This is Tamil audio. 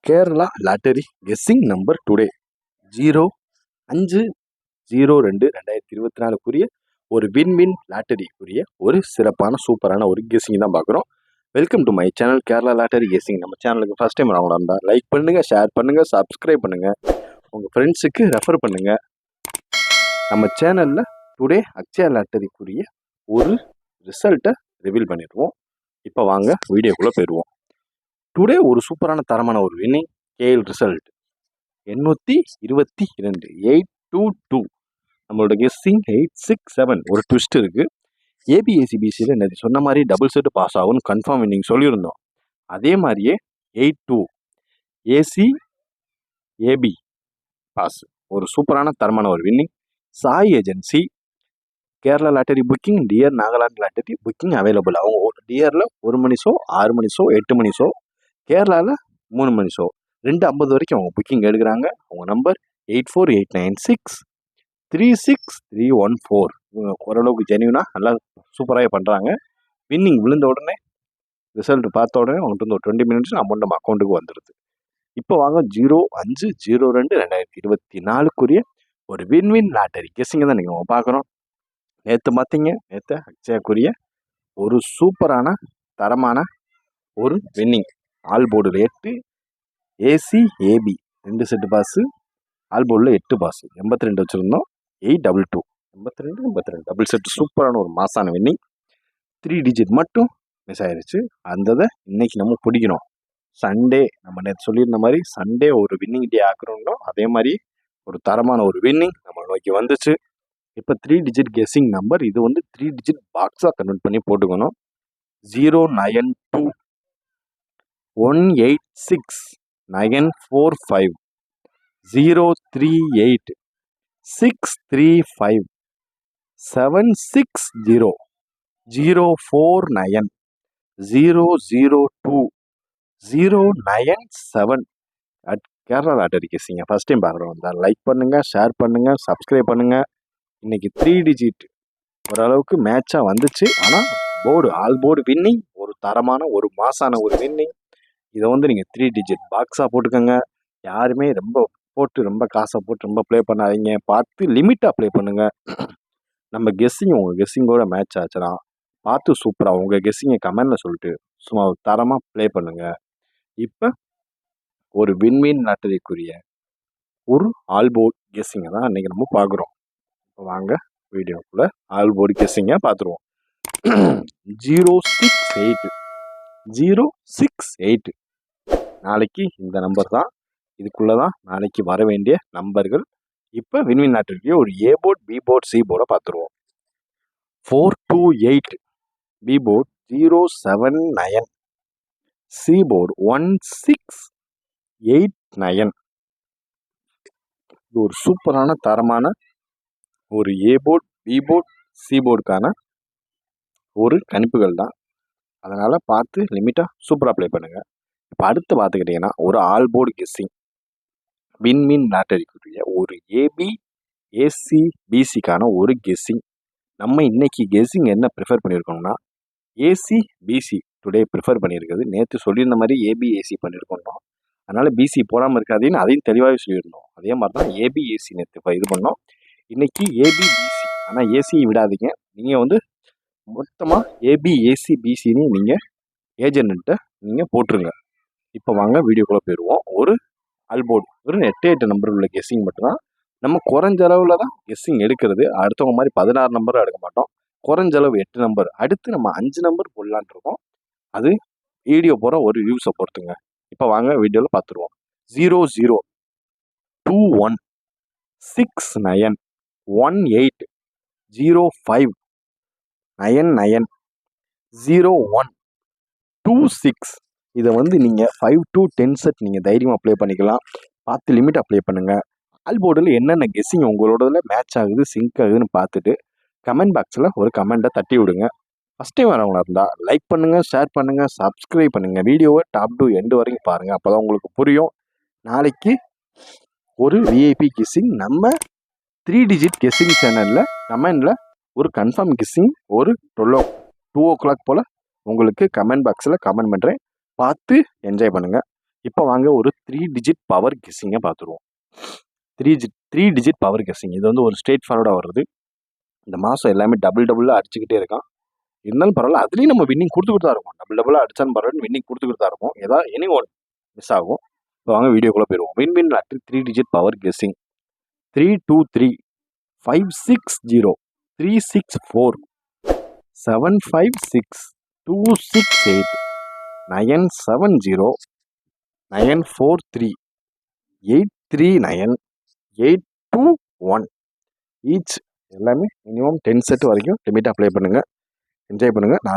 Kerala lottery guessing number today 05/02/2024 ஒரு வின் லாட்டரிக்குரிய ஒரு சிறப்பான சூப்பரான ஒரு கெஸ்ஸிங் தான் பார்க்குறோம். Welcome to my channel Kerala lottery guessing. நம்ம சேனலுக்கு ஃபஸ்ட் டைம் வரவங்களா இருந்தால் லைக் பண்ணுங்கள், ஷேர் பண்ணுங்கள், சப்ஸ்கிரைப் பண்ணுங்கள், உங்கள் ஃப்ரெண்ட்ஸுக்கு ரெஃபர் பண்ணுங்கள். நம்ம சேனலில் டுடே அக்ஷயா லாட்டரிக்குரிய ஒரு ரிசல்ட்டை ரிவீல் பண்ணிடுவோம். இப்போ வாங்க வீடியோக்குள்ளே போயிடுவோம். டுடே ஒரு சூப்பரான தரமான ஒரு வின்னிங் கேஎல் ரிசல்ட் 822 822. நம்மளோட கெஸ்ஸிங் 867. ஒரு ட்விஸ்ட் இருக்குது. ஏபிஎஸ்சிபிசியில் நேற்று சொன்ன மாதிரி டபுள் செட்டு பாஸ் ஆகும்னு கன்ஃபார்ம் வின்னிங் சொல்லியிருந்தோம். அதே மாதிரியே 82 ஏசி ஏபி பாஸ். ஒரு சூப்பரான தரமான ஒரு winning. Sai agency Kerala lottery booking, dear Nagaland lottery booking available. அவங்க டியரில் 1 மணி ஷோ, 6 மணி ஷோ, 8 மணி ஷோ, கேரளாவில் 3 மணி ஷோ, 2:50 வரைக்கும் அவங்க புக்கிங் எடுக்கிறாங்க. அவங்க நம்பர் 8489636314. இவங்க ஓரளவுக்கு ஜென்யூனாக நல்லா சூப்பராக பண்ணுறாங்க. வின்னிங் விழுந்த உடனே ரிசல்ட் பார்த்த உடனே அவங்கள்ட்ட வந்து ஒரு 20 மினிட்ஸ் அமௌண்ட் நம்ம அக்கௌண்ட்டுக்கு வந்துடுது. இப்போ வாங்க 05/02/2024 ஒரு வின் லாட்டரி கெஸ்ஸிங்க தான் நீங்கள் பார்க்குறோம். நேற்று பார்த்தீங்க, நேற்று அக்ஷயாக்குரிய ஒரு சூப்பரான தரமான ஒரு வின்னிங். ஆல் போர்டில் 8 AC AB 2 set pass, all போர்டில் 8 பாஸு 82 வச்சுருந்தோம். 822 82 டபுள் செட்டு சூப்பரான ஒரு மாசான வின்னிங். 3 டிஜிட் மட்டும் மிஸ் ஆயிடுச்சு. அந்த இன்னைக்கு நம்ம பிடிக்கணும். சண்டே நம்ம நேற்று சொல்லியிருந்த மாதிரி சண்டே ஒரு வின்னிங் டே ஆக்குறோம். அதே மாதிரி ஒரு தரமான ஒரு வின்னிங் நம்ம நோக்கி வந்துச்சு. இப்போ 3 டிஜிட் கெஸ்ஸிங் நம்பர். இது வந்து 3 டிஜிட் பாக்ஸாக கன்வெர்ட் பண்ணி போட்டுக்கணும். 092 186 945 038 635 760 049 002 097 அட் கேரளா லாட்டரி கெஸ்ஸிங்க. ஃபஸ்ட் டைம் பார்க்குறோம் தான் லைக் பண்ணுங்கள், ஷேர் பண்ணுங்கள், சப்ஸ்கிரைப் பண்ணுங்கள். இன்றைக்கி 3 டிஜிட் ஓரளவுக்கு மேட்சாக வந்துச்சு. ஆனால் போர்டு ஆல் போர்டு வின்னிங், ஒரு தரமான ஒரு மாசான ஒரு வின்னிங். இதை வந்து நீங்கள் 3 டிஜிட் பாக்ஸாக போட்டுக்கோங்க. யாருமே ரொம்ப காசை போட்டு ரொம்ப ப்ளே பண்ணாதீங்க. பார்த்து லிமிட்டாக ப்ளே பண்ணுங்கள். நம்ம கெஸ்ஸிங் உங்கள் கெஸ்ஸிங்கோட மேட்ச் ஆச்சுன்னா பார்த்து சூப்பராக உங்கள் கெஸ்ஸிங்கை கமெண்டில் சொல்லிட்டு சும்மா தரமாக ப்ளே பண்ணுங்கள். இப்போ ஒரு வின் லாட்டரிக்குரிய ஒரு ஆல் போர்டு கெஸ்ஸிங்கை தான் இன்றைக்கி நம்ம பார்க்குறோம். இப்போ வாங்க வீடியோக்குள்ளே ஆல் போர்டு கெஸ்ஸிங்கை பார்த்துருவோம். 068 068 நாளைக்கு இந்த நம்பர் தான், இதுக்குள்ளே தான் நாளைக்கு வர வேண்டிய நம்பர்கள். இப்போ வின் லாட்டரிக்கு ஒரு ஏ போர்ட், பி போர்ட், சி போர்டை பார்த்துருவோம். 428 பி போர்ட் 079 சி போர்டு 1689. இது ஒரு சூப்பரான தரமான ஒரு ஏ போர்ட், பி போர்ட், சி போர்டுக்கான ஒரு கணிப்புகள் தான். அதனால் பார்த்து லிமிட்டாக சூப்பராக ப்ளே பண்ணுங்கள். இப்போ அடுத்து பார்த்துக்கிட்டிங்கன்னா ஒரு ஆல் போர்டு கெஸ்ஸிங் வின் லாட்டரிக்குரிய ஒரு ஏபி ஏசி பிசிக்கான ஒரு கெஸ்ஸிங். நம்ம இன்னைக்கு கெஸ்ஸிங் என்ன ப்ரிஃபர் பண்ணியிருக்கோம்னா ஏசி பிசி டுடே ப்ரிஃபர் பண்ணியிருக்குது. நேற்று சொல்லியிருந்த மாதிரி ஏபி ஏசி பண்ணியிருக்கோம். அதனால் பிசி போடாமல் இருக்காதுன்னு அதையும் தெளிவாகவே சொல்லியிருந்தோம். அதே மாதிரி தான் ஏபி ஏசி நேற்று இப்போ இது பண்ணோம். இன்றைக்கி ஏபி பிசி. ஆனால் ஏசியை விடாதீங்க. நீங்கள் வந்து மொத்தமாக ஏபி ஏசி பிசின்னு நீங்கள் ஏஜென்ட்ட நீங்கள் போட்டுருங்க. இப்போ வாங்க வீடியோக்குள்ளே போயிடுவோம். ஒரு ஆல்போர்டு ஒரு 8 நம்பர் உள்ள கெஸ்ஸிங் மட்டும்தான். நம்ம குறைஞ்ச அளவில் தான் கெஸ்ஸிங் எடுக்கிறது. அடுத்தவங்க மாதிரி 16 நம்பரும் எடுக்க மாட்டோம். குறைஞ்ச அளவு 8 நம்பர். அடுத்து நம்ம 5 நம்பர் போடலான் இருக்கோம். அது வீடியோ போகிற ஒரு வியூஸை பொறுத்துங்க. இப்போ வாங்க வீடியோவில் பார்த்துருவோம். 0021 69 18 05 99 01 26. இதை வந்து நீங்கள் 5 to 10 செட் நீங்கள் தைரியமாக ப்ளே பண்ணிக்கலாம். பார்த்து லிமிட்டாக ப்ளே பண்ணுங்கள். ஆல் போர்டில் என்னென்ன கெஸ்ஸிங் உங்களோட மேட்ச் ஆகுது, சிங்க் ஆகுதுன்னு பார்த்துட்டு கமெண்ட் பாக்ஸில் ஒரு கமெண்ட்டை தட்டி விடுங்க. ஃபஸ்ட் டைம் வரவங்களா இருந்தால் லைக் பண்ணுங்கள், ஷேர் பண்ணுங்கள், சப்ஸ்கிரைப் பண்ணுங்கள். வீடியோவை டாப் டு எண்டு வரைக்கும் பாருங்கள். அப்போ தான் உங்களுக்கு புரியும். நாளைக்கு ஒரு விஐபி கெஸ்ஸிங் நம்ம 3 டிஜிட் கெஸ்ஸிங் சேனலில் கமெண்டில் ஒரு கன்ஃபார்ம் கெஸ்ஸிங் ஒரு 2 o'clock போல் உங்களுக்கு கமெண்ட் பாக்ஸில் கமெண்ட் பண்ணுறேன். பார்த்து என்ஜாய் பண்ணுங்கள். இப்போ வாங்க ஒரு 3 டிஜிட் பவர் கெஸ்ஸிங்கை பார்த்துருவோம். 3 டிஜிட் பவர் கெஸ்ஸிங் இது வந்து ஒரு ஸ்ட்ரெயிட் ஃபார்வர்டாக வருது. இந்த மாதம் எல்லாமே டபுளாக அடிச்சுக்கிட்டே இருக்கான். இருந்தாலும் பரவாயில்ல, அதுலேயும் நம்ம வின்னிங் கொடுத்துக்கிட்டு தான் இருக்கும். டபுளாக அடிச்சாலும் பரவாயில்ல, வின்னிங் கொடுத்துக்கிட்டு தான் இருக்கும். ஏதாவது எனி ஒன் மிஸ் ஆகும். இப்போ வாங்க வீடியோக்குள்ளே போயிடுவோம். Win lottery 3 digit power guessing 323 560 364 756 268 970 943 839 821 each எல்லாமே மினிமம் 10 செட் வரைக்கும் லிமிட் அப்ளை பண்ணுங்கள். என்ஜாய் பண்ணுங்கள். நாளை